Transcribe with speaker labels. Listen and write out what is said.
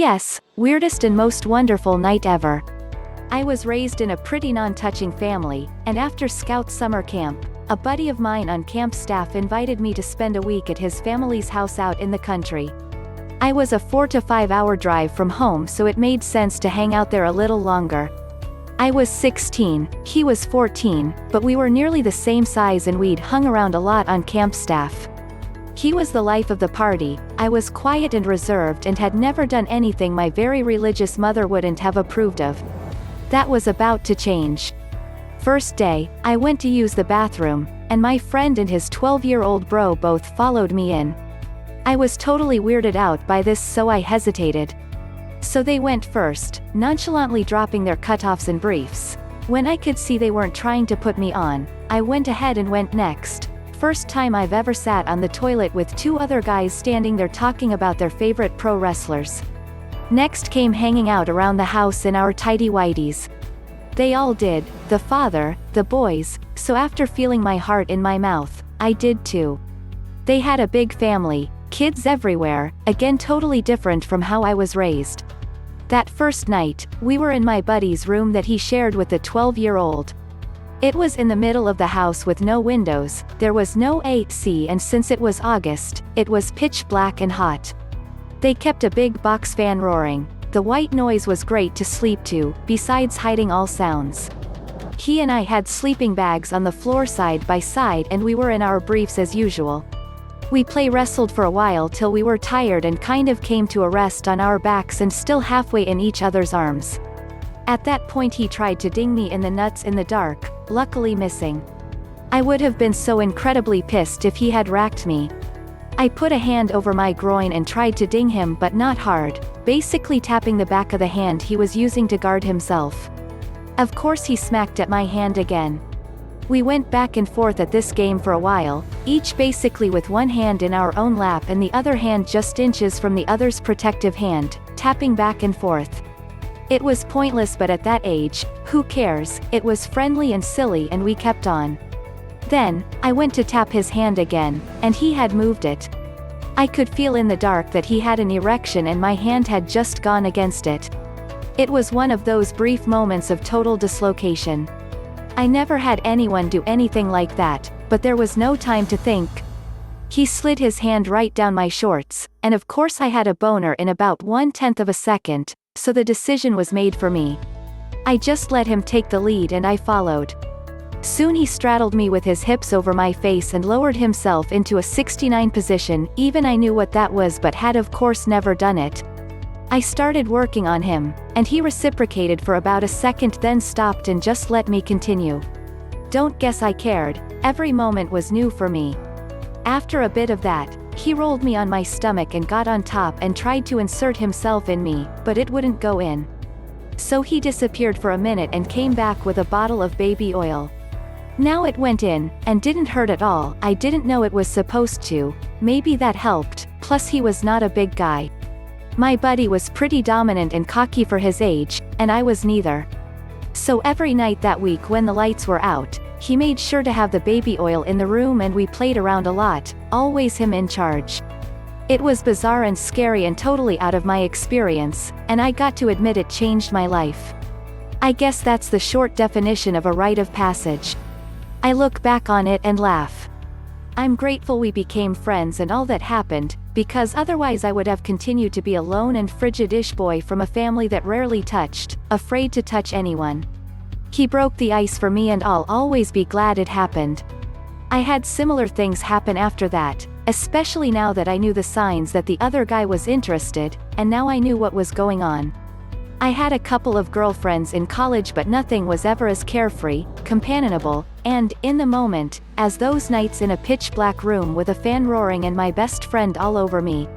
Speaker 1: Yes, weirdest and most wonderful night ever. I was raised in a pretty non-touching family, and after Scout summer camp, a buddy of mine on camp staff invited me to spend a week at his family's house out in the country. I was a 4 to 5 hour drive from home, so it made sense to hang out there a little longer. I was 16, he was 14, but we were nearly the same size and we'd hung around a lot on camp staff. He was the life of the party, I was quiet and reserved and had never done anything my very religious mother wouldn't have approved of. That was about to change. First day, I went to use the bathroom, and my friend and his 12-year-old bro both followed me in. I was totally weirded out by this, so I hesitated. So they went first, nonchalantly dropping their cutoffs and briefs. When I could see they weren't trying to put me on, I went ahead and went next. First time I've ever sat on the toilet with 2 other guys standing there talking about their favorite pro wrestlers. Next came hanging out around the house in our tighty-whities. They all did, the father, the boys, so after feeling my heart in my mouth, I did too. They had a big family, kids everywhere, again totally different from how I was raised. That first night, we were in my buddy's room that he shared with the 12-year-old. It was in the middle of the house with no windows, there was no AC, and since it was August, it was pitch black and hot. They kept a big box fan roaring. The white noise was great to sleep to, besides hiding all sounds. He and I had sleeping bags on the floor side by side and we were in our briefs as usual. We wrestled for a while till we were tired and kind of came to a rest on our backs and still halfway in each other's arms. At that point he tried to ding me in the nuts in the dark, luckily missing. I would have been so incredibly pissed if he had racked me. I put a hand over my groin and tried to ding him, but not hard, basically tapping the back of the hand he was using to guard himself. Of course he smacked at my hand again. We went back and forth at this game for a while, each basically with one hand in our own lap and the other hand just inches from the other's protective hand, tapping back and forth. It was pointless, but at that age, who cares? It was friendly and silly and we kept on. Then, I went to tap his hand again, and he had moved it. I could feel in the dark that he had an erection and my hand had just gone against it. It was one of those brief moments of total dislocation. I never had anyone do anything like that, but there was no time to think. He slid his hand right down my shorts, and of course I had a boner in about 1/10 of a second, so the decision was made for me. I just let him take the lead and I followed. Soon he straddled me with his hips over my face and lowered himself into a 69 position, even I knew what that was but had of course never done it. I started working on him, and he reciprocated for about a second then stopped and just let me continue. Don't guess I cared, every moment was new for me. After a bit of that, he rolled me on my stomach and got on top and tried to insert himself in me, but it wouldn't go in. So he disappeared for a minute and came back with a bottle of baby oil. Now it went in, and didn't hurt at all. I didn't know it was supposed to, maybe that helped, plus he was not a big guy. My buddy was pretty dominant and cocky for his age, and I was neither. So every night that week when the lights were out, he made sure to have the baby oil in the room and we played around a lot, always him in charge. It was bizarre and scary and totally out of my experience, and I got to admit it changed my life. I guess that's the short definition of a rite of passage. I look back on it and laugh. I'm grateful we became friends and all that happened, because otherwise I would have continued to be a lone and frigid-ish boy from a family that rarely touched, afraid to touch anyone. He broke the ice for me and I'll always be glad it happened. I had similar things happen after that, especially now that I knew the signs that the other guy was interested, and now I knew what was going on. I had a couple of girlfriends in college, but nothing was ever as carefree, companionable, and, in the moment, as those nights in a pitch-black room with a fan roaring and my best friend all over me.